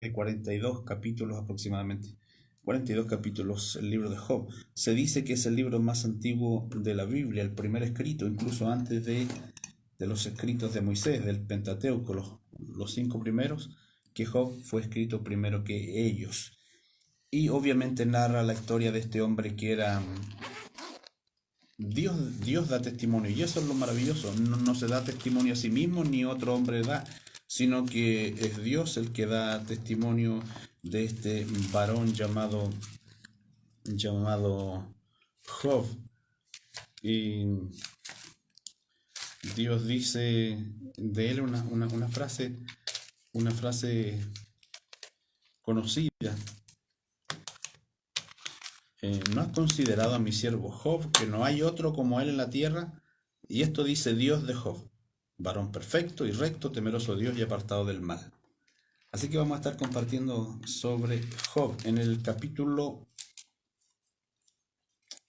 42 capítulos aproximadamente. 42 capítulos el libro de Job. Se dice que es el libro más antiguo de la Biblia, el primer escrito, incluso antes de los escritos de Moisés, del Pentateuco, los 5 primeros, que Job fue escrito primero que ellos. Y obviamente narra la historia de este hombre que era Dios da testimonio, y eso es lo maravilloso. No se da testimonio a sí mismo, ni otro hombre da, sino que es Dios el que da testimonio de este varón llamado Job. Y Dios dice de él una frase conocida. ¿No has considerado a mi siervo Job, que no hay otro como él en la tierra? Y esto dice Dios de Job: varón perfecto y recto, temeroso de Dios y apartado del mal. Así que vamos a estar compartiendo sobre Job en el capítulo.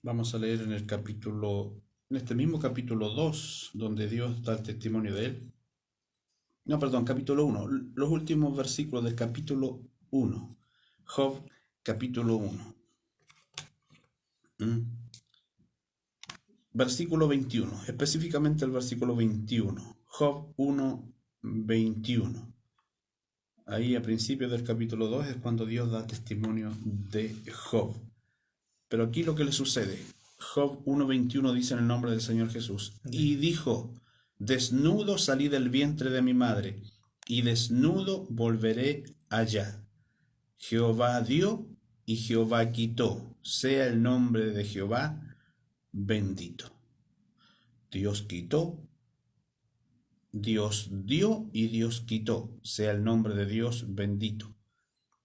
Vamos a leer en este mismo capítulo 2, donde Dios da el testimonio de él. No, perdón, capítulo 1, los últimos versículos del capítulo 1. Job, capítulo 1. Versículo 21, específicamente el versículo 21. Job 1, 21. Ahí a principios del capítulo 2 es cuando Dios da testimonio de Job. Pero aquí lo que le sucede, Job 1:21 dice en el nombre del Señor Jesús: y dijo, desnudo salí del vientre de mi madre, y desnudo volveré allá. Jehová dio y Jehová quitó, sea el nombre de Jehová bendito. Dios quitó, Dios dio y Dios quitó, sea el nombre de Dios bendito.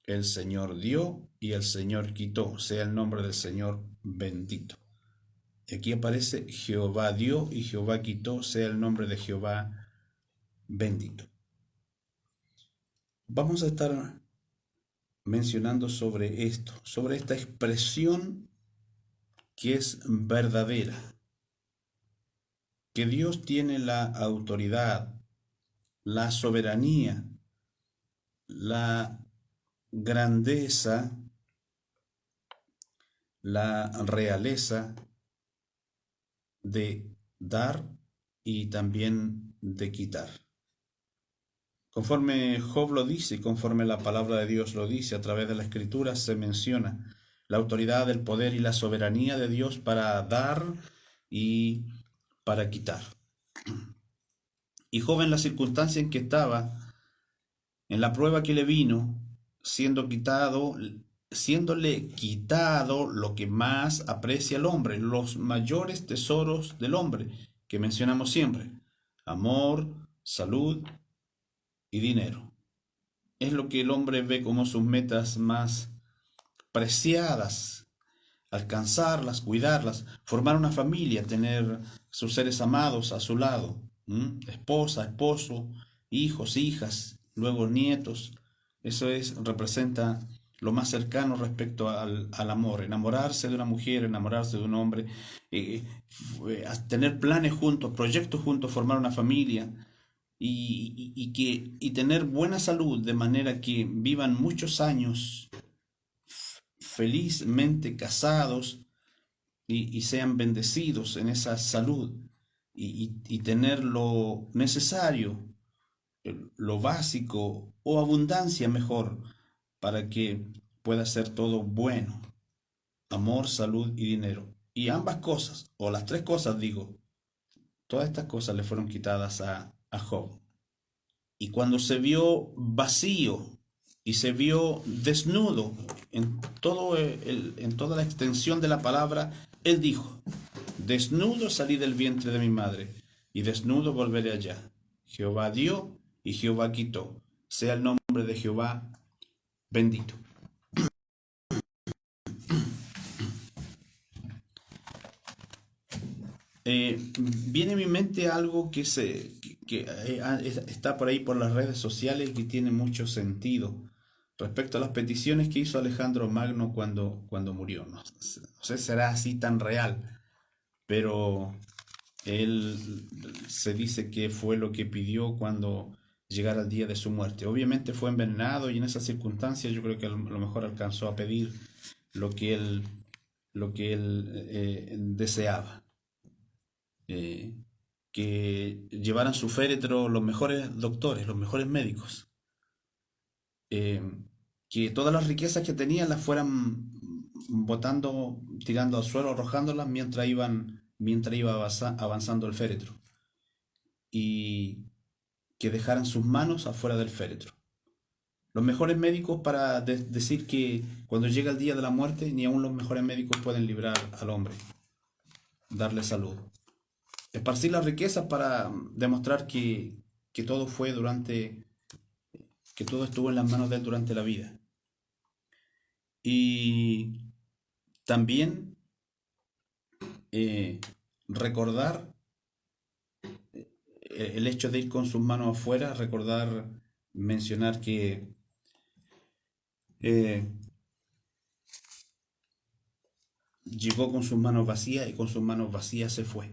El Señor dio y el Señor quitó, sea el nombre del Señor bendito. Y aquí aparece Jehová dio y Jehová quitó, sea el nombre de Jehová bendito. Vamos a estar mencionando sobre esto, sobre esta expresión que es verdadera, que Dios tiene la autoridad, la soberanía, la grandeza, la realeza de dar y también de quitar. Conforme Job lo dice y conforme la palabra de Dios lo dice, a través de la Escritura se menciona la autoridad, el poder y la soberanía de Dios para dar y para quitar. Y Job, en la circunstancia en que estaba, en la prueba que le vino, siéndole quitado lo que más aprecia el hombre, los mayores tesoros del hombre, que mencionamos siempre: amor, salud y dinero. Es lo que el hombre ve como sus metas más preciadas: alcanzarlas, cuidarlas, formar una familia, tener sus seres amados a su lado, esposa, esposo, hijos, hijas, luego nietos. Eso representa lo más cercano respecto al amor: enamorarse de una mujer, enamorarse de un hombre, tener planes juntos, proyectos juntos, formar una familia. Y tener buena salud, de manera que vivan muchos años felizmente casados y sean bendecidos en esa salud, y tener lo necesario, lo básico o abundancia mejor, para que pueda ser todo bueno: amor, salud y dinero. Y ambas cosas, o las tres cosas digo, todas estas cosas le fueron quitadas a Job. Y cuando se vio vacío y se vio desnudo en toda la extensión de la palabra, él dijo: desnudo salí del vientre de mi madre, y desnudo volveré allá. Jehová dio y Jehová quitó, sea el nombre de Jehová bendito. Viene a mi mente algo que está por ahí por las redes sociales y que tiene mucho sentido respecto a las peticiones que hizo Alejandro Magno cuando murió. No sé si será así tan real, pero él se dice que fue lo que pidió cuando llegar al día de su muerte. Obviamente fue envenenado y en esas circunstancias yo creo que a lo mejor alcanzó a pedir lo que él deseaba. Que llevaran su féretro los mejores doctores, los mejores médicos. eh, que todas las riquezas que tenían las fueran botando, tirando al suelo, arrojándolas mientras iba avanzando el féretro. Y que dejaran sus manos afuera del féretro. Los mejores médicos para decir que cuando llega el día de la muerte, ni aun los mejores médicos pueden librar al hombre, darle salud. Esparcir las riquezas para demostrar que todo fue que todo estuvo en las manos de él durante la vida. Y también recordar el hecho de ir con sus manos afuera, recordar, mencionar que llegó con sus manos vacías y con sus manos vacías se fue.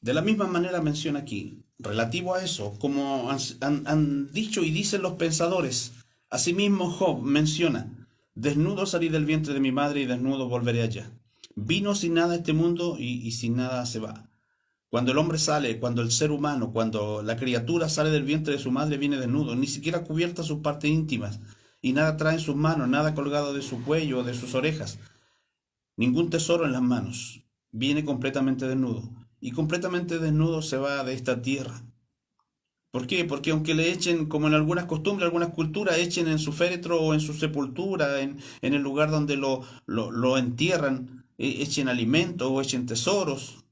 De la misma manera menciona aquí, relativo a eso, como han dicho y dicen los pensadores, asimismo Job menciona, desnudo salí del vientre de mi madre y desnudo volveré allá. Vino sin nada a este mundo y sin nada se va. Cuando el hombre sale, cuando el ser humano, cuando la criatura sale del vientre de su madre, viene desnudo, ni siquiera cubierta sus partes íntimas, y nada trae en sus manos, nada colgado de su cuello o de sus orejas, ningún tesoro en las manos, viene completamente desnudo. Y completamente desnudo se va de esta tierra. ¿Por qué? Porque aunque le echen, como en algunas costumbres, algunas culturas, echen en su féretro o en su sepultura, en el lugar donde lo entierran, echen alimento o echen tesoros,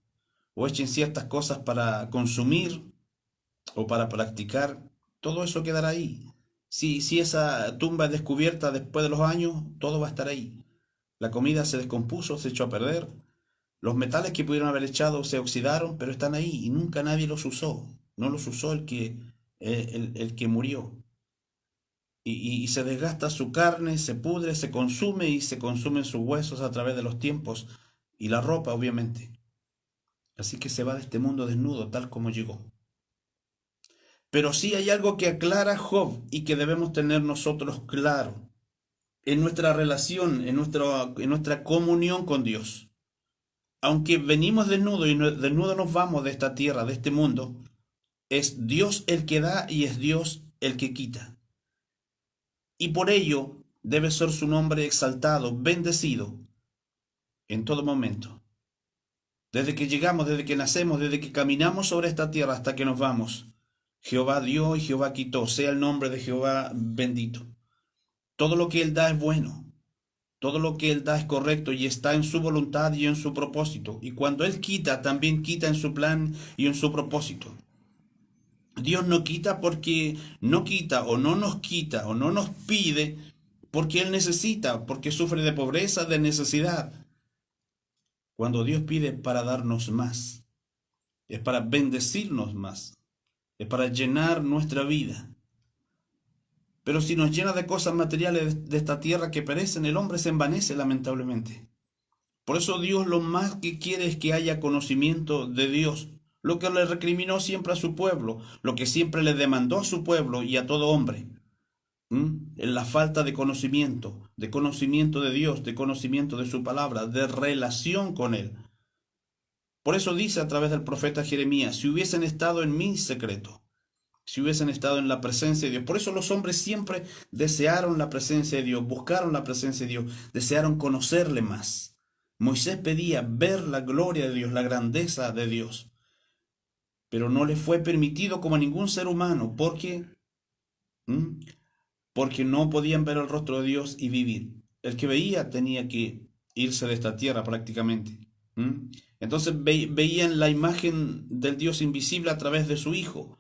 o echen ciertas cosas para consumir o para practicar, todo eso quedará ahí. Si esa tumba es descubierta después de los años, todo va a estar ahí. La comida se descompuso, se echó a perder. Los metales que pudieron haber echado se oxidaron, pero están ahí y nunca nadie los usó. No los usó el que murió. Y se desgasta su carne, se pudre, se consume y se consumen sus huesos a través de los tiempos y la ropa, obviamente. Así que se va de este mundo desnudo, tal como llegó. Pero sí hay algo que aclara Job y que debemos tener nosotros claro en nuestra relación, en nuestra comunión con Dios. Aunque venimos desnudos y desnudos nos vamos de esta tierra, de este mundo, es Dios el que da y es Dios el que quita. Y por ello debe ser su nombre exaltado, bendecido en todo momento. Desde que llegamos, desde que nacemos, desde que caminamos sobre esta tierra hasta que nos vamos, Jehová dio y Jehová quitó, sea el nombre de Jehová bendito. Todo lo que Él da es bueno. Todo lo que Él da es correcto y está en su voluntad y en su propósito. Y cuando Él quita, también quita en su plan y en su propósito. Dios no quita porque no quita o no nos pide porque Él necesita, porque sufre de pobreza, de necesidad. Cuando Dios pide es para darnos más, es para bendecirnos más, es para llenar nuestra vida. Pero si nos llena de cosas materiales de esta tierra que perecen, el hombre se envanece lamentablemente. Por eso Dios lo más que quiere es que haya conocimiento de Dios, lo que le recriminó siempre a su pueblo, lo que siempre le demandó a su pueblo y a todo hombre. En la falta de conocimiento de Dios, de conocimiento de su palabra, de relación con Él. Por eso dice a través del profeta Jeremías, si hubiesen estado en mi secreto, si hubiesen estado en la presencia de Dios. Por eso los hombres siempre desearon la presencia de Dios, buscaron la presencia de Dios, desearon conocerle más. Moisés pedía ver la gloria de Dios, la grandeza de Dios. Pero no le fue permitido como a ningún ser humano, porque no podían ver el rostro de Dios y vivir. El que veía tenía que irse de esta tierra prácticamente. Entonces veían la imagen del Dios invisible a través de su Hijo,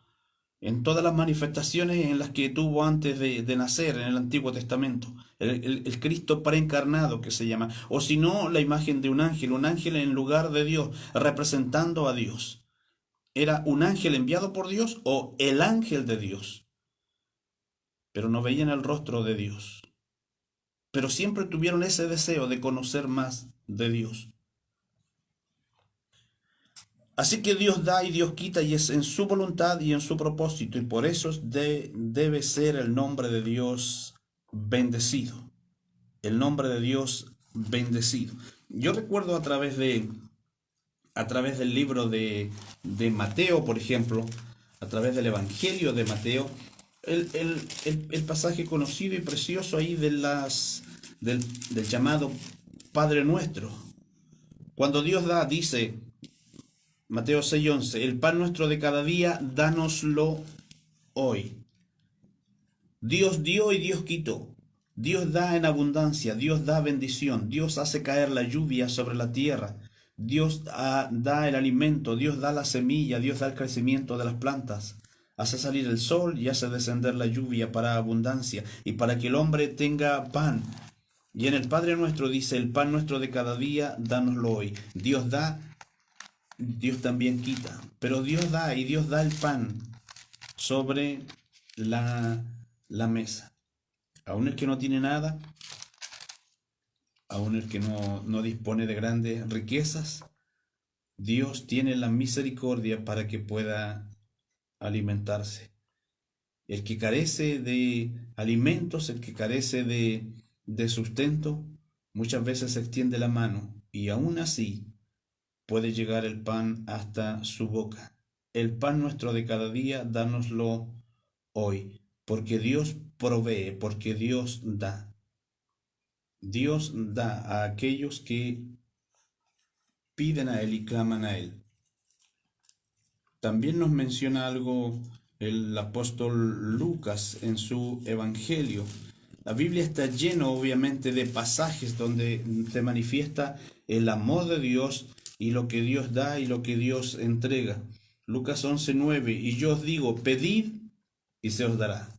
en todas las manifestaciones en las que tuvo antes de nacer en el Antiguo Testamento, el Cristo preencarnado que se llama, o si no, la imagen de un ángel en lugar de Dios, representando a Dios. Era un ángel enviado por Dios o el ángel de Dios, pero no veían el rostro de Dios. Pero siempre tuvieron ese deseo de conocer más de Dios. Así que Dios da y Dios quita y es en su voluntad y en su propósito y por eso debe ser el nombre de Dios bendecido. El nombre de Dios bendecido. Yo recuerdo a través del libro de Mateo, por ejemplo, a través del Evangelio de Mateo, el pasaje conocido y precioso ahí del llamado Padre Nuestro. Cuando Dios da, dice Mateo 6:11, el pan nuestro de cada día, dánoslo hoy. Dios dio y Dios quitó. Dios da en abundancia, Dios da bendición, Dios hace caer la lluvia sobre la tierra, Dios da el alimento, Dios da la semilla, Dios da el crecimiento de las plantas, hace salir el sol y hace descender la lluvia para abundancia y para que el hombre tenga pan. Y en el Padre Nuestro dice, el pan nuestro de cada día, dánoslo hoy. Dios da, Dios también quita, pero Dios da y Dios da el pan sobre la mesa. Aún el que no tiene nada, aún el que no dispone de grandes riquezas, Dios tiene la misericordia para que pueda alimentarse. El que carece de alimentos, el que carece de sustento, muchas veces extiende la mano y aún así puede llegar el pan hasta su boca. El pan nuestro de cada día, dánoslo hoy, porque Dios provee, porque Dios da. Dios da a aquellos que piden a Él y claman a Él. También nos menciona algo el apóstol Lucas en su Evangelio. La Biblia está llena obviamente de pasajes donde se manifiesta el amor de Dios y lo que Dios da y lo que Dios entrega. Lucas 11:9, y yo os digo, pedid y se os dará.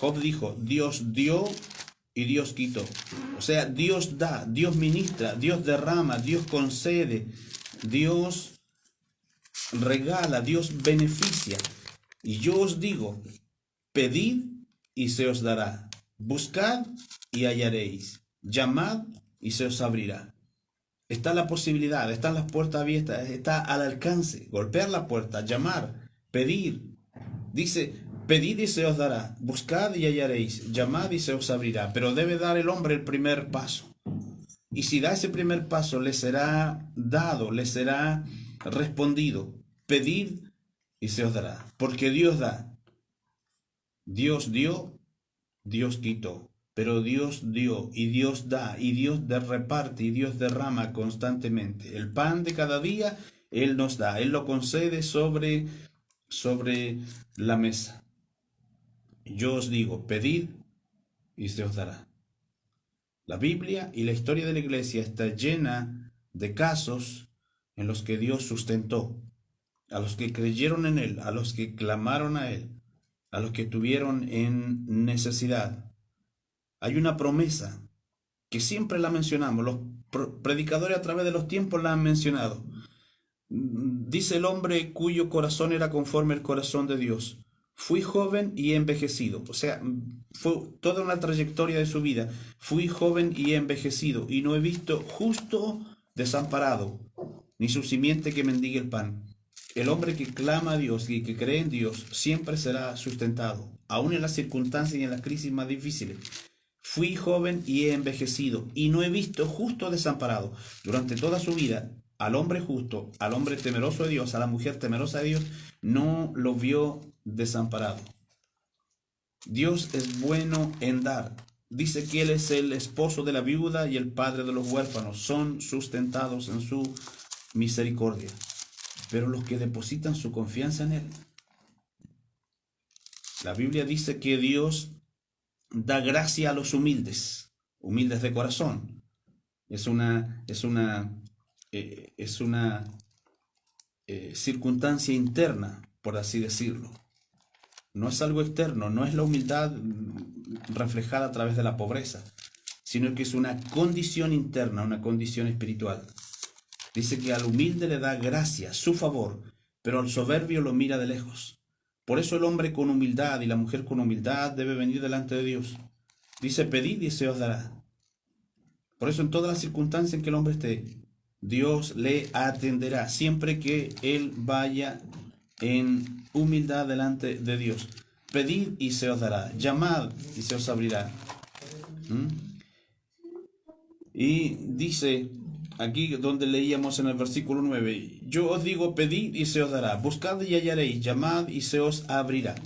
Job dijo, Dios dio y Dios quitó. O sea, Dios da, Dios ministra, Dios derrama, Dios concede, Dios regala, Dios beneficia. Y yo os digo, pedid y se os dará. Buscad y hallaréis. Llamad y se os abrirá. Está la posibilidad, están las puertas abiertas, está al alcance. Golpear la puerta, llamar, pedir. Dice, pedid y se os dará. Buscad y hallaréis. Llamad y se os abrirá. Pero debe dar el hombre el primer paso. Y si da ese primer paso, le será dado, le será respondido. Pedid y se os dará. Porque Dios da. Dios dio, Dios quitó. Pero Dios dio y Dios da y Dios reparte y Dios derrama constantemente. El pan de cada día Él nos da. Él lo concede sobre la mesa. Yo os digo, pedid y se os dará. La Biblia y la historia de la iglesia está llena de casos en los que Dios sustentó a los que creyeron en Él, a los que clamaron a Él, a los que tuvieron en necesidad. Hay una promesa que siempre la mencionamos, los predicadores a través de los tiempos la han mencionado. Dice el hombre cuyo corazón era conforme al corazón de Dios. Fui joven y he envejecido. O sea, fue toda una trayectoria de su vida. Fui joven y he envejecido y no he visto justo desamparado, ni su simiente que mendigue el pan. El hombre que clama a Dios y que cree en Dios siempre será sustentado, aun en las circunstancias y en las crisis más difíciles. Fui joven y he envejecido y no he visto justo desamparado. Durante toda su vida, al hombre justo, al hombre temeroso de Dios, a la mujer temerosa de Dios, no lo vio desamparado. Dios es bueno en dar. Dice que Él es el esposo de la viuda y el padre de los huérfanos. Son sustentados en su misericordia. Pero los que depositan su confianza en Él. La Biblia dice que Dios da gracia a los humildes, humildes de corazón. Es una circunstancia interna, por así decirlo. No es algo externo, no es la humildad reflejada a través de la pobreza, sino que es una condición interna, una condición espiritual. Dice que al humilde le da gracia, su favor, pero al soberbio lo mira de lejos. Por eso el hombre con humildad y la mujer con humildad debe venir delante de Dios. Dice, pedid y se os dará. Por eso en todas las circunstancias en que el hombre esté, Dios le atenderá siempre que él vaya en humildad delante de Dios. Pedid y se os dará, llamad y se os abrirá. Y dice aquí donde leíamos en el versículo 9, yo os digo, pedid y se os dará, buscad y hallaréis, llamad y se os abrirá.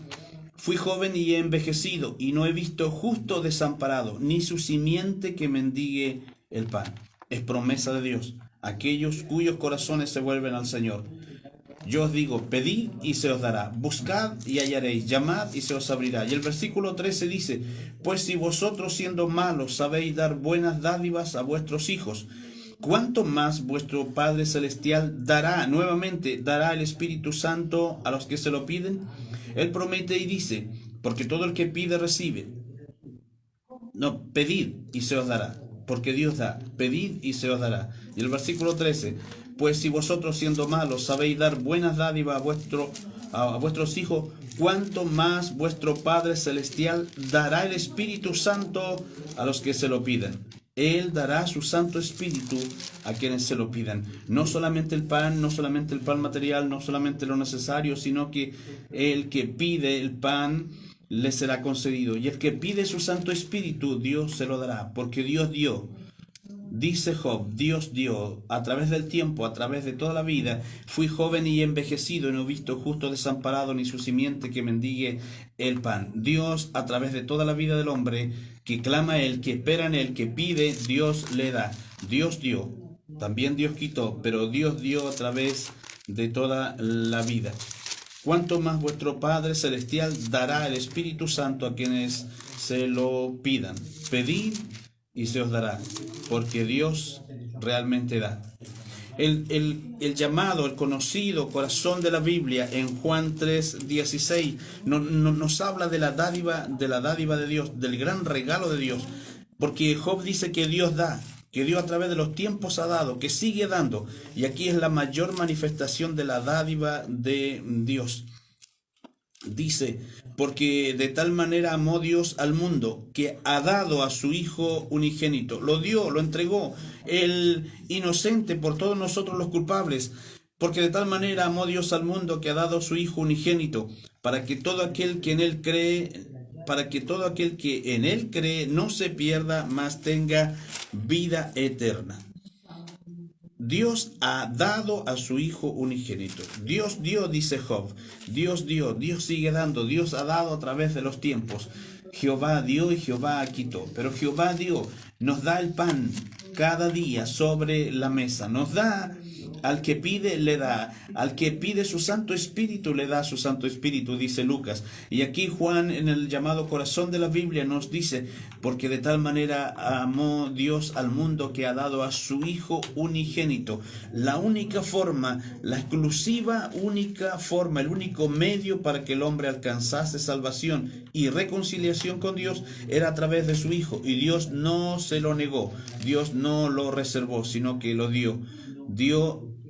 Fui joven y he envejecido, y no he visto justo desamparado, ni su simiente que mendigue el pan. Es promesa de Dios, aquellos cuyos corazones se vuelven al Señor. Yo os digo, pedid y se os dará, buscad y hallaréis, llamad y se os abrirá. Y el versículo 13 dice, pues si vosotros siendo malos sabéis dar buenas dádivas a vuestros hijos, ¿cuánto más vuestro Padre Celestial dará el Espíritu Santo a los que se lo piden? Él promete y dice, porque todo el que pide recibe. No, pedid y se os dará, porque Dios da, pedid y se os dará. Y el versículo 13, pues si vosotros siendo malos sabéis dar buenas dádivas a vuestros hijos, ¿cuánto más vuestro Padre Celestial dará el Espíritu Santo a los que se lo piden? Él dará su Santo Espíritu a quienes se lo pidan. No solamente el pan, no solamente el pan material, no solamente lo necesario, sino que el que pide el pan le será concedido. Y el que pide su Santo Espíritu, Dios se lo dará, porque Dios dio. Dice Job, Dios dio a través del tiempo, a través de toda la vida. Fui joven y envejecido y no he visto justo desamparado ni su simiente que mendigue el pan. Dios a través de toda la vida del hombre que clama a Él, que espera en Él, que pide, Dios le da. Dios dio, también Dios quitó, pero Dios dio a través de toda la vida. ¿Cuánto más vuestro Padre Celestial dará el Espíritu Santo a quienes se lo pidan? Pedid y se os dará, porque Dios realmente da. El llamado, el conocido corazón de la Biblia en Juan 3:16 nos habla de la dádiva de Dios, del gran regalo de Dios, porque Job dice que Dios da, que Dios a través de los tiempos ha dado, que sigue dando, y aquí es la mayor manifestación de la dádiva de Dios. Dice, porque de tal manera amó Dios al mundo, que ha dado a su Hijo unigénito. Lo dio, lo entregó, el inocente por todos nosotros los culpables. Porque de tal manera amó Dios al mundo, que ha dado a su Hijo unigénito, para que todo aquel que en Él cree, no se pierda, mas tenga vida eterna. Dios ha dado a su Hijo unigénito. Dios dio, dice Job. Dios dio, Dios sigue dando. Dios ha dado a través de los tiempos. Jehová dio y Jehová quitó. Pero Jehová dio, nos da el pan cada día sobre la mesa. Nos da, al que pide, le da. Al que pide su Santo Espíritu, le da su Santo Espíritu, dice Lucas. Y aquí Juan, en el llamado corazón de la Biblia, nos dice, porque de tal manera amó Dios al mundo, que ha dado a su Hijo unigénito. La única forma, la exclusiva única forma, el único medio para que el hombre alcanzase salvación y reconciliación con Dios era a través de su Hijo. Y Dios no se lo negó, Dios no lo reservó, sino que lo dio.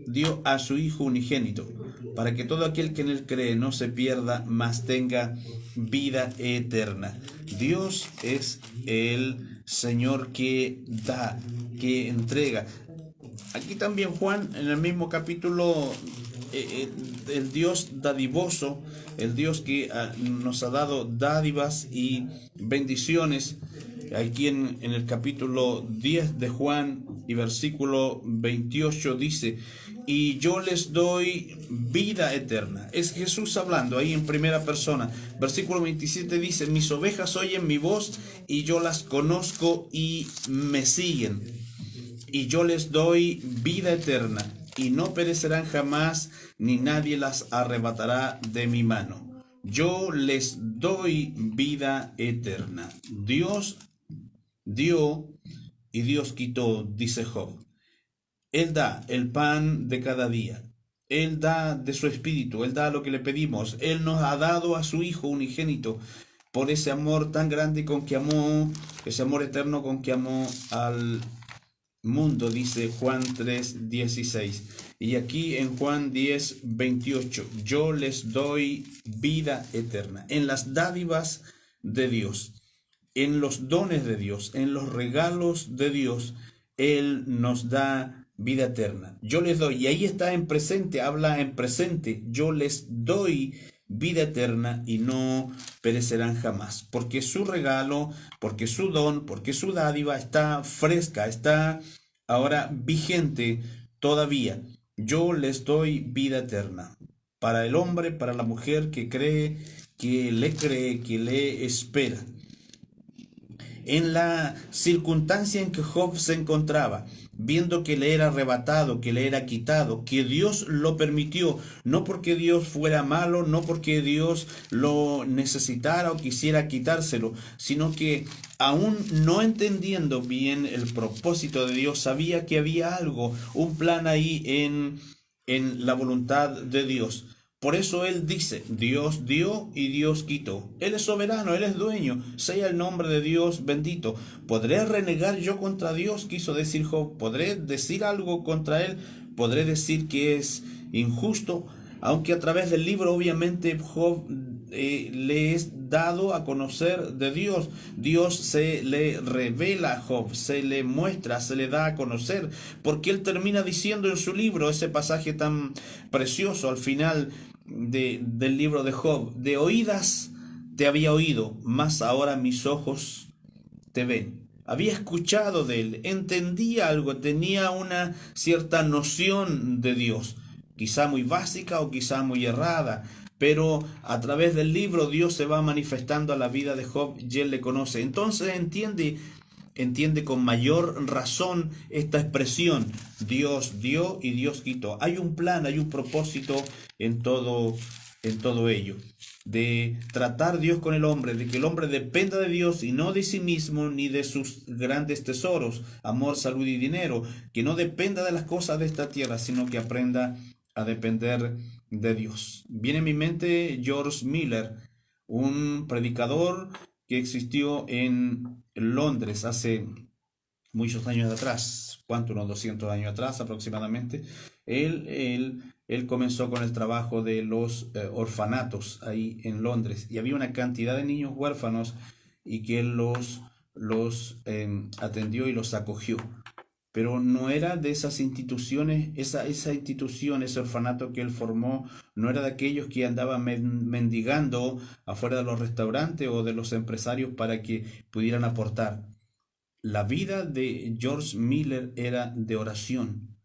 Dio a su Hijo unigénito, para que todo aquel que en Él cree no se pierda, mas tenga vida eterna. Dios es el Señor que da, que entrega. Aquí también Juan, en el mismo capítulo, el Dios dadivoso, el Dios que nos ha dado dádivas y bendiciones, aquí en el capítulo 10 de Juan y versículo 28 dice, y yo les doy vida eterna. Es Jesús hablando ahí en primera persona. Versículo 27 dice, mis ovejas oyen mi voz y yo las conozco y me siguen. Y yo les doy vida eterna y no perecerán jamás, ni nadie las arrebatará de mi mano. Yo les doy vida eterna. Dios dio y Dios quitó, dice Job. Él da el pan de cada día. Él da de su espíritu. Él da lo que le pedimos. Él nos ha dado a su Hijo unigénito por ese amor tan grande con que amó, ese amor eterno con que amó al mundo, dice Juan 3:16. Y aquí en Juan 10:28, yo les doy vida eterna. En las dádivas de Dios, en los dones de Dios, en los regalos de Dios, Él nos da vida eterna. Yo les doy, y ahí está en presente, habla en presente, yo les doy vida eterna y no perecerán jamás, porque su regalo, porque su don, porque su dádiva está fresca, está ahora vigente todavía. Yo les doy vida eterna. Para el hombre, para la mujer que cree, que le espera. En la circunstancia en que Job se encontraba, viendo que le era arrebatado, que le era quitado, que Dios lo permitió, no porque Dios fuera malo, no porque Dios lo necesitara o quisiera quitárselo, sino que aún no entendiendo bien el propósito de Dios, sabía que había algo, un plan ahí en la voluntad de Dios. Por eso él dice, Dios dio y Dios quitó. Él es soberano, Él es dueño, sea el nombre de Dios bendito. ¿Podré renegar yo contra Dios? Quiso decir Job. ¿Podré decir algo contra Él? ¿Podré decir que es injusto? Aunque a través del libro obviamente Job le es dado a conocer de Dios. Dios se le revela a Job, se le muestra, se le da a conocer, porque él termina diciendo en su libro ese pasaje tan precioso al final del libro de Job: de oídas te había oído, mas ahora mis ojos te ven. Había escuchado de él, entendía algo, tenía una cierta noción de Dios, quizá muy básica o quizá muy errada, pero a través del libro Dios se va manifestando a la vida de Job y él le conoce. Entonces entiende con mayor razón esta expresión: Dios dio y Dios quitó. Hay un plan, hay un propósito en todo ello. De tratar Dios con el hombre, de que el hombre dependa de Dios y no de sí mismo ni de sus grandes tesoros, amor, salud y dinero, que no dependa de las cosas de esta tierra, sino que aprenda a depender de Dios. Viene a mi mente George Miller, un predicador que existió en Londres hace muchos años atrás. ¿Cuánto? Unos 200 años atrás aproximadamente. Él comenzó con el trabajo de los orfanatos ahí en Londres, y había una cantidad de niños huérfanos y que él los atendió y los acogió. Pero no era de esas instituciones, esa institución, ese orfanato que él formó, no era de aquellos que andaban mendigando afuera de los restaurantes o de los empresarios para que pudieran aportar. La vida de George Miller era de oración.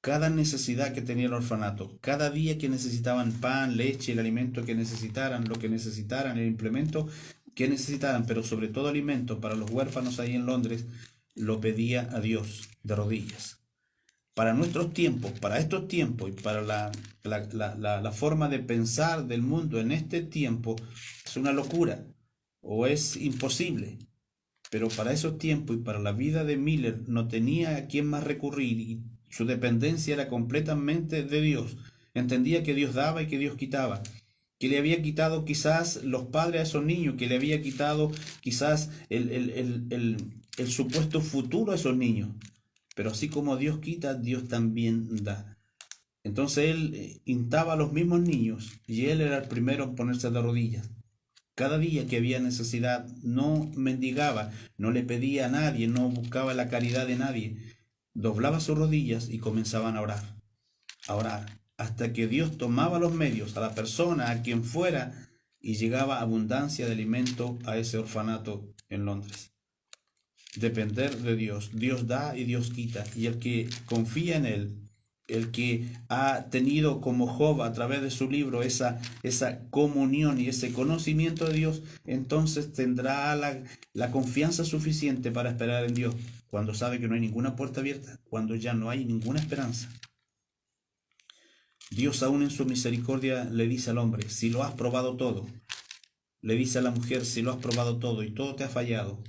Cada necesidad que tenía el orfanato, cada día que necesitaban pan, leche, el alimento que necesitaran, lo que necesitaran, el implemento que necesitaran, pero sobre todo alimento para los huérfanos ahí en Londres, lo pedía a Dios de rodillas. Para nuestros tiempos, para estos tiempos y para la forma de pensar del mundo en este tiempo, es una locura o es imposible. Pero para esos tiempos y para la vida de Miller no tenía a quién más recurrir, y su dependencia era completamente de Dios. Entendía que Dios daba y que Dios quitaba, que le había quitado quizás los padres a esos niños, que le había quitado quizás el supuesto futuro a esos niños. Pero así como Dios quita, Dios también da. Entonces él instaba a los mismos niños y él era el primero en ponerse de rodillas. Cada día que había necesidad no mendigaba, no le pedía a nadie, no buscaba la caridad de nadie. Doblaba sus rodillas y comenzaban a orar, hasta que Dios tomaba los medios, a la persona, a quien fuera, y llegaba abundancia de alimento a ese orfanato en Londres. Depender de Dios. Dios da y Dios quita, y el que confía en Él, el que ha tenido como Job a través de su libro esa comunión y ese conocimiento de Dios, entonces tendrá la confianza suficiente para esperar en Dios, cuando sabe que no hay ninguna puerta abierta, cuando ya no hay ninguna esperanza. Dios aún en su misericordia le dice al hombre: si lo has probado todo. Le dice a la mujer: si lo has probado todo y todo te ha fallado,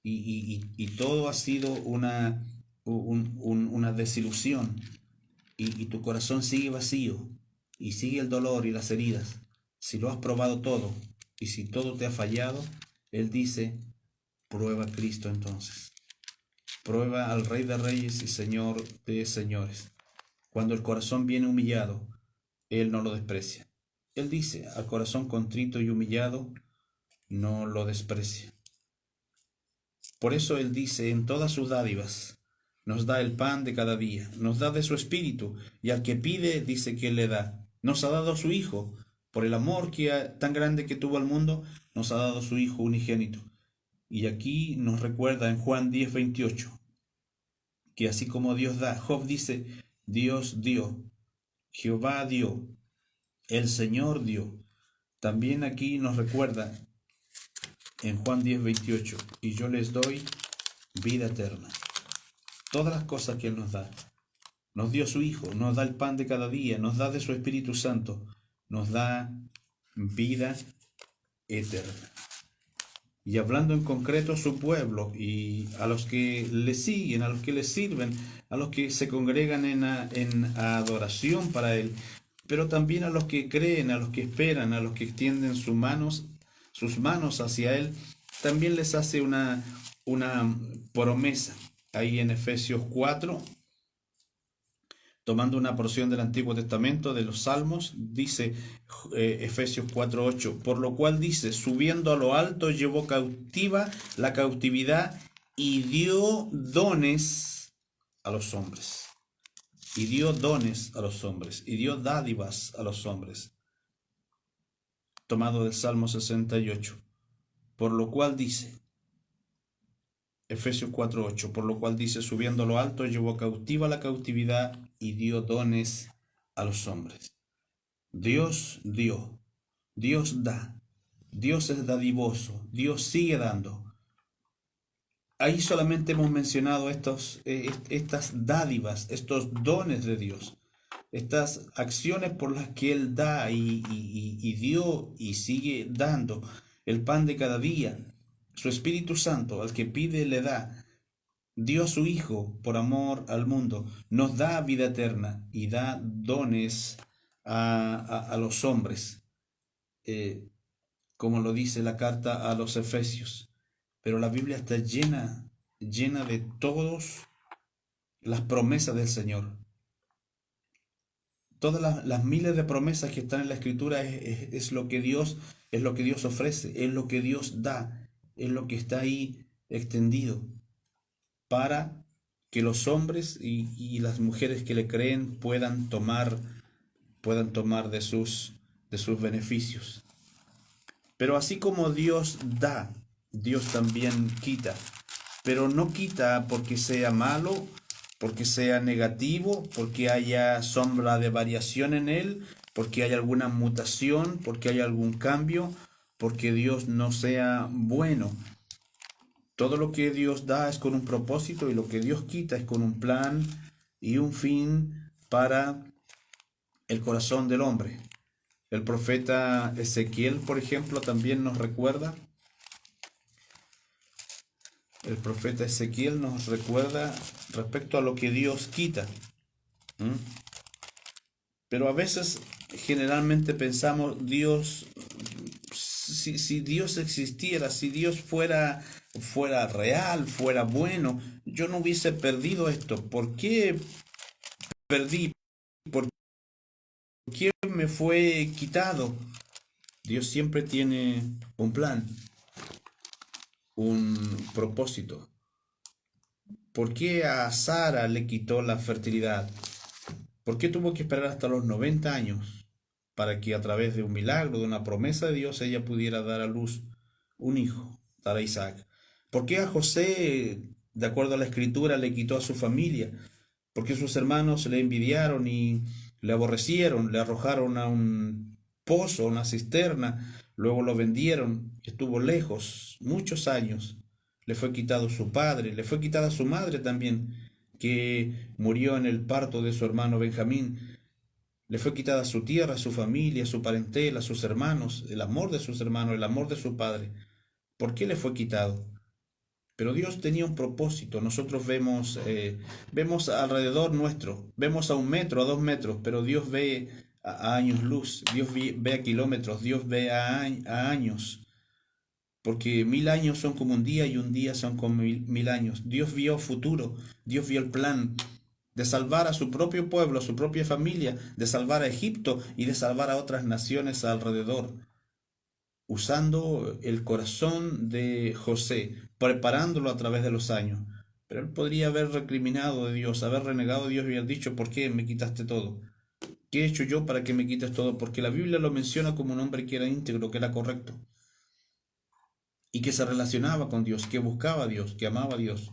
y todo ha sido una desilusión, y tu corazón sigue vacío y sigue el dolor y las heridas, si lo has probado todo y si todo te ha fallado, Él dice: prueba a Cristo entonces. Prueba al Rey de Reyes y Señor de Señores. Cuando el corazón viene humillado, Él no lo desprecia. Él dice: al corazón contrito y humillado no lo desprecia. Por eso Él dice en todas sus dádivas: nos da el pan de cada día, nos da de su espíritu, y al que pide dice que le da. Nos ha dado su Hijo, por el amor tan grande que tuvo al mundo, nos ha dado su Hijo unigénito. Y aquí nos recuerda en Juan 10:28, que así como Dios da, Job dice, Dios dio, Jehová dio, el Señor dio. También aquí nos recuerda en Juan 10:28, y yo les doy vida eterna. Todas las cosas que Él nos da. Nos dio su Hijo, nos da el pan de cada día, nos da de su Espíritu Santo, nos da vida eterna. Y hablando en concreto a su pueblo y a los que le siguen, a los que le sirven, a los que se congregan en adoración para Él, pero también a los que creen, a los que esperan, a los que extienden sus manos hacia Él, también les hace una promesa. Ahí en Efesios 4, tomando una porción del Antiguo Testamento, de los Salmos, dice Efesios 4:8, por lo cual dice, subiendo a lo alto llevó cautiva la cautividad y dio dones a los hombres. Y dio dones a los hombres, y dio dádivas a los hombres. Tomado del Salmo 68, por lo cual dice, Efesios 4:8, por lo cual dice, subiendo a lo alto, llevó cautiva la cautividad y dio dones a los hombres. Dios dio, Dios da, Dios es dadivoso, Dios sigue dando. Ahí solamente hemos mencionado estas dádivas, estos dones de Dios, estas acciones por las que Él da y dio y sigue dando, el pan de cada día, su Espíritu Santo, al que pide le da. Dio a su Hijo por amor al mundo, nos da vida eterna y da dones a los hombres, como lo dice la carta a los Efesios. Pero la Biblia está llena de todas las promesas del Señor. Todas las miles de promesas que están en la Escritura es lo que Dios ofrece, es lo que Dios da, es lo que está ahí extendido para que los hombres y las mujeres que le creen puedan tomar de sus beneficios. Pero así como Dios da, Dios también quita. Pero no quita porque sea malo, porque sea negativo, porque haya sombra de variación en Él, porque haya alguna mutación, porque haya algún cambio, porque Dios no sea bueno. Todo lo que Dios da es con un propósito y lo que Dios quita es con un plan y un fin para el corazón del hombre. El profeta Ezequiel, por ejemplo, también nos recuerda. El profeta Ezequiel nos recuerda respecto a lo que Dios quita. Pero a veces, generalmente pensamos, Dios, si Dios existiera, si Dios fuera real, fuera bueno, yo no hubiese perdido esto. ¿Por qué perdí? ¿Por qué me fue quitado? Dios siempre tiene un plan, un propósito. ¿Por qué a Sara le quitó la fertilidad? ¿Por qué tuvo que esperar hasta los 90 años para que a través de un milagro, de una promesa de Dios, ella pudiera dar a luz un hijo, dar a Isaac? ¿Por qué a José, de acuerdo a la Escritura, le quitó a su familia? ¿Por qué sus hermanos le envidiaron y le aborrecieron, le arrojaron a un pozo, a una cisterna, luego lo vendieron, estuvo lejos muchos años? Le fue quitado su padre, le fue quitada su madre también, que murió en el parto de su hermano Benjamín. Le fue quitada su tierra, su familia, su parentela, sus hermanos, el amor de sus hermanos, el amor de su padre. ¿Por qué le fue quitado? Pero Dios tenía un propósito. Nosotros vemos alrededor nuestro, vemos a 1 metro, a 2 metros, pero Dios ve a años luz, Dios ve a kilómetros, Dios ve a años. Porque 1000 años son como un día y un día son como 1000 años. Dios vio futuro, Dios vio el plan de salvar a su propio pueblo, a su propia familia, de salvar a Egipto y de salvar a otras naciones alrededor, usando el corazón de José, preparándolo a través de los años Pero él podría haber recriminado de Dios, haber renegado de Dios y haber dicho, ¿por qué me quitaste todo? ¿Qué he hecho yo para que me quites todo? Porque la Biblia lo menciona como un hombre que era íntegro, que era correcto, y que se relacionaba con Dios, que buscaba a Dios, que amaba a Dios.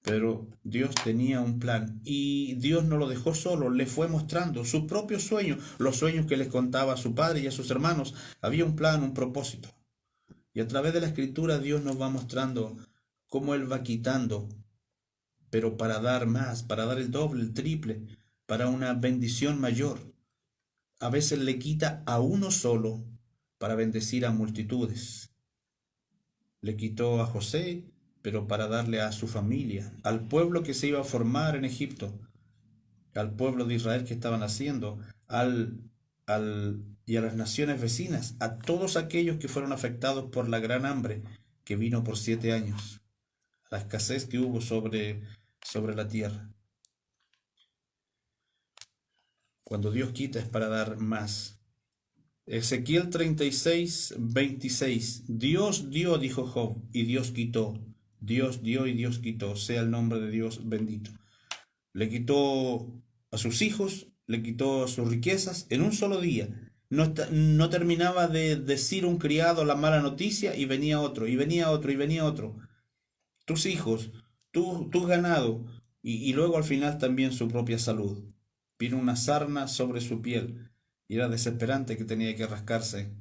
Pero Dios tenía un plan y Dios no lo dejó solo, le fue mostrando sus propios sueños, los sueños que les contaba a su padre y a sus hermanos. Había un plan, un propósito. Y a través de la escritura Dios nos va mostrando cómo Él va quitando, pero para dar más, para dar el doble, el triple, para una bendición mayor. A veces le quita a uno solo para bendecir a multitudes. Le quitó a José, pero para darle a su familia, al pueblo que se iba a formar en Egipto, al pueblo de Israel que estaban haciendo, y a las naciones vecinas, a todos aquellos que fueron afectados por la gran hambre que vino por 7 años, la escasez que hubo sobre la tierra. Cuando Dios quita es para dar más. Ezequiel 36, 26. Dios dio, dijo Job, y Dios quitó. Dios dio y Dios quitó. Sea el nombre de Dios bendito. Le quitó a sus hijos, le quitó sus riquezas en un solo día. No terminaba de decir un criado la mala noticia y venía otro, y venía otro, y venía otro. Tus hijos, tu ganado, y luego al final también su propia salud. Vino una sarna sobre su piel. Y era desesperante que tenía que rascarse,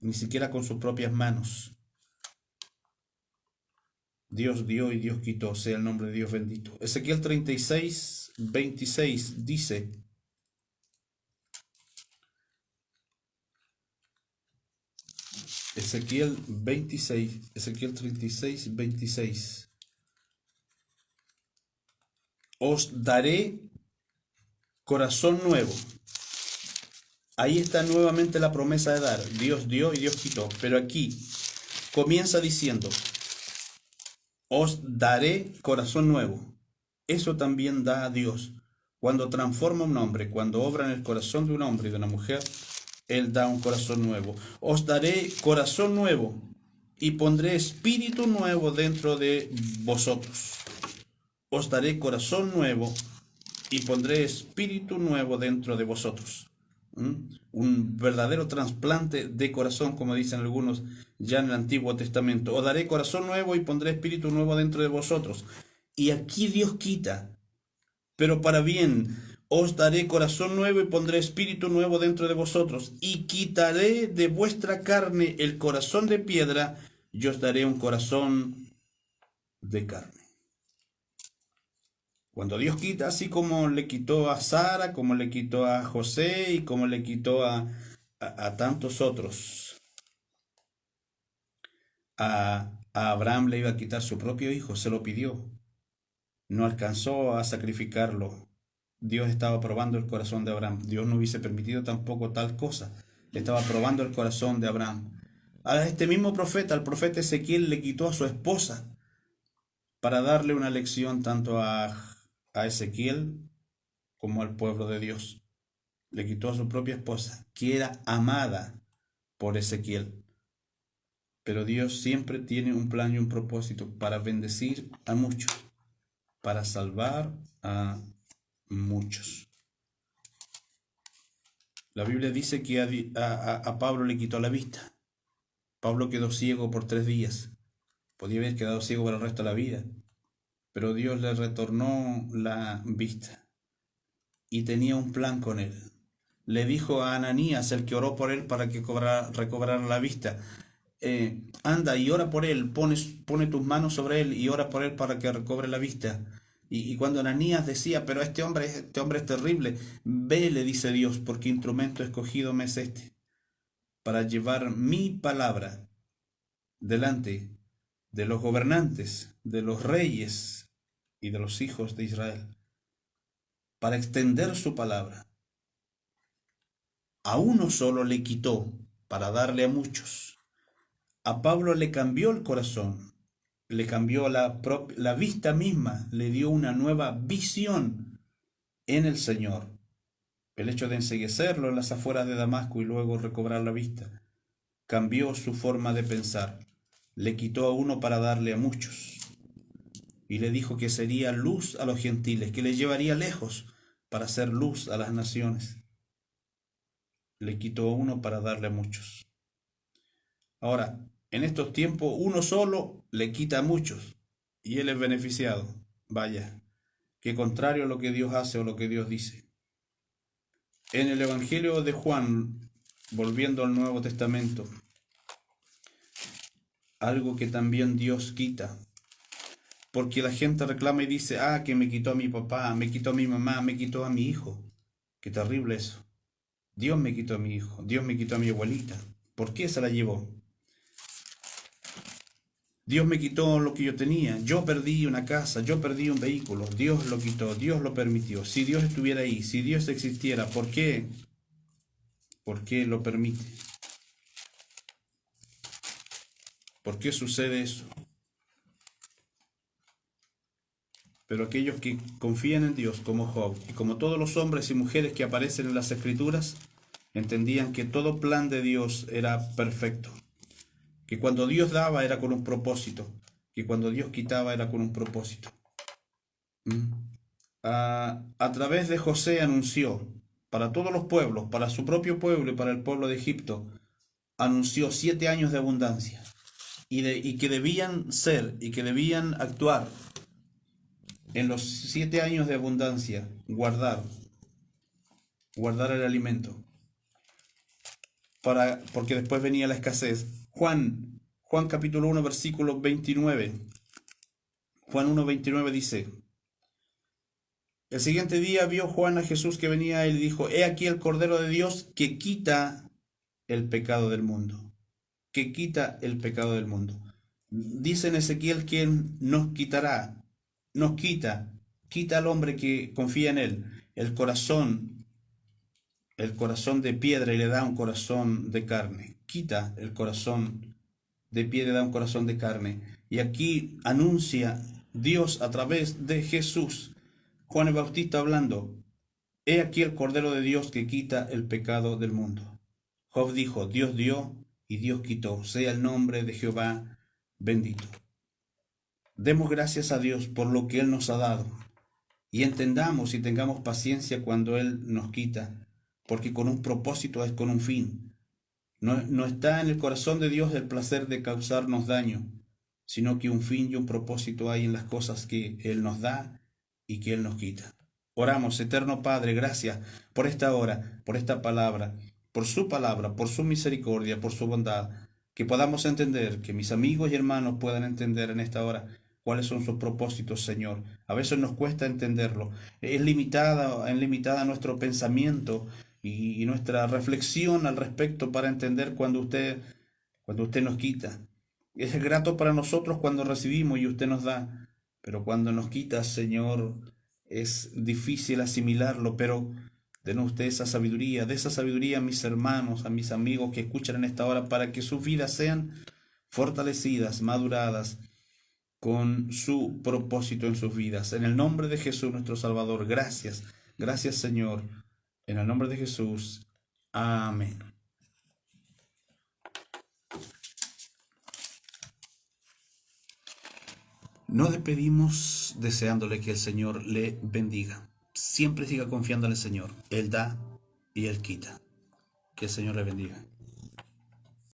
ni siquiera con sus propias manos. Dios dio y Dios quitó, sea el nombre de Dios bendito. Ezequiel 36, 26 dice, Ezequiel 36, 26. Os daré corazón nuevo. Ahí está nuevamente la promesa de dar. Dios dio y Dios quitó. Pero aquí comienza diciendo, os daré corazón nuevo. Eso también da a Dios. Cuando transforma un hombre, cuando obra en el corazón de un hombre y de una mujer, Él da un corazón nuevo. Os daré corazón nuevo y pondré espíritu nuevo dentro de vosotros. Os daré corazón nuevo y pondré espíritu nuevo dentro de vosotros. Un verdadero trasplante de corazón, como dicen algunos ya en el Antiguo Testamento. Os daré corazón nuevo y pondré espíritu nuevo dentro de vosotros. Y aquí Dios quita, pero para bien. Os daré corazón nuevo y pondré espíritu nuevo dentro de vosotros. Y quitaré de vuestra carne el corazón de piedra y os daré un corazón de carne. Cuando Dios quita, así como le quitó a Sara, como le quitó a José y como le quitó a tantos otros, a Abraham le iba a quitar su propio hijo, se lo pidió, no alcanzó a sacrificarlo. Dios estaba probando el corazón de Abraham. Dios no hubiese permitido tampoco tal cosa. Estaba probando el corazón de Abraham. A este mismo profeta, al profeta Ezequiel, le quitó a su esposa para darle una lección tanto a Ezequiel como al pueblo de Dios. Le quitó a su propia esposa, que era amada por Ezequiel. Pero Dios siempre tiene un plan y un propósito para bendecir a muchos, para salvar a muchos. La Biblia dice que a Pablo le quitó la vista. Pablo quedó ciego por 3 días. Podía haber quedado ciego para el resto de la vida, pero Dios le retornó la vista y tenía un plan con él. Le dijo a Ananías, el que oró por él para que recobrara la vista, anda y ora por él, pone tus manos sobre él y ora por él para que recobre la vista. Y cuando Ananías decía, pero este hombre es terrible, ve, le dice Dios, porque instrumento escogido me es este, para llevar mi palabra delante de los gobernantes, de los reyes y de los hijos de Israel, para extender su palabra. A uno solo le quitó para darle a muchos. A Pablo le cambió el corazón, le cambió la vista misma, le dio una nueva visión en el Señor. El hecho de enceguecerlo en las afueras de Damasco y luego recobrar la vista, cambió su forma de pensar. Le quitó a uno para darle a muchos. y le dijo que sería luz a los gentiles, que le llevaría lejos para hacer luz a las naciones. Le quitó a uno para darle a muchos. Ahora, en estos tiempos uno solo le quita a muchos y él es beneficiado. Vaya, que contrario a lo que Dios hace o lo que Dios dice. En el Evangelio de Juan, volviendo al Nuevo Testamento, algo que también Dios quita, porque la gente reclama y dice, que me quitó a mi papá, me quitó a mi mamá, me quitó a mi hijo. Qué terrible eso. Dios me quitó a mi hijo, Dios me quitó a mi abuelita. ¿Por qué se la llevó? Dios me quitó lo que yo tenía. Yo perdí una casa, yo perdí un vehículo. Dios lo quitó, Dios lo permitió. Si Dios estuviera ahí, si Dios existiera, ¿por qué? ¿Por qué lo permite? ¿Por qué sucede eso? Pero aquellos que confían en Dios como Job y como todos los hombres y mujeres que aparecen en las Escrituras, entendían que todo plan de Dios era perfecto. Que cuando Dios daba era con un propósito, que cuando Dios quitaba era con un propósito. A través de José anunció para todos los pueblos, para su propio pueblo y para el pueblo de Egipto, anunció 7 años de abundancia y que debían ser y que debían actuar en los 7 años de abundancia, guardar el alimento, porque después venía la escasez. Juan capítulo 1, versículo 29. Juan 1, 29 dice: el siguiente día vio Juan a Jesús que venía a él y dijo: he aquí el Cordero de Dios que quita el pecado del mundo. Que quita el pecado del mundo. Dice en Ezequiel que nos quitará, quita al hombre que confía en él el corazón de piedra y le da un corazón de carne. Quita el corazón de piedra y da un corazón de carne. Y aquí anuncia Dios a través de Jesús. Juan el Bautista hablando: he aquí el Cordero de Dios que quita el pecado del mundo. Job dijo: Dios dio y Dios quitó. Sea el nombre de Jehová bendito. Demos gracias a Dios por lo que Él nos ha dado. Y entendamos y tengamos paciencia cuando Él nos quita, porque con un propósito es con un fin. No está en el corazón de Dios el placer de causarnos daño, sino que un fin y un propósito hay en las cosas que Él nos da y que Él nos quita. Oramos. Eterno Padre, gracias por esta hora, por esta palabra, por su misericordia, por su bondad, que podamos entender, que mis amigos y hermanos puedan entender en esta hora cuáles son sus propósitos, Señor. A veces nos cuesta entenderlo. Es limitada nuestro pensamiento y nuestra reflexión al respecto para entender cuando usted nos quita. Es grato para nosotros cuando recibimos y usted nos da, pero cuando nos quita, Señor, es difícil asimilarlo. Pero denos usted esa sabiduría, de esa sabiduría a mis hermanos, a mis amigos que escuchan en esta hora, para que sus vidas sean fortalecidas, maduradas, con su propósito en sus vidas. En el nombre de Jesús nuestro Salvador, gracias, gracias Señor. En el nombre de Jesús, amén. Nos despedimos deseándole que el Señor le bendiga. Siempre siga confiando en el Señor. Él da y Él quita. Que el Señor le bendiga.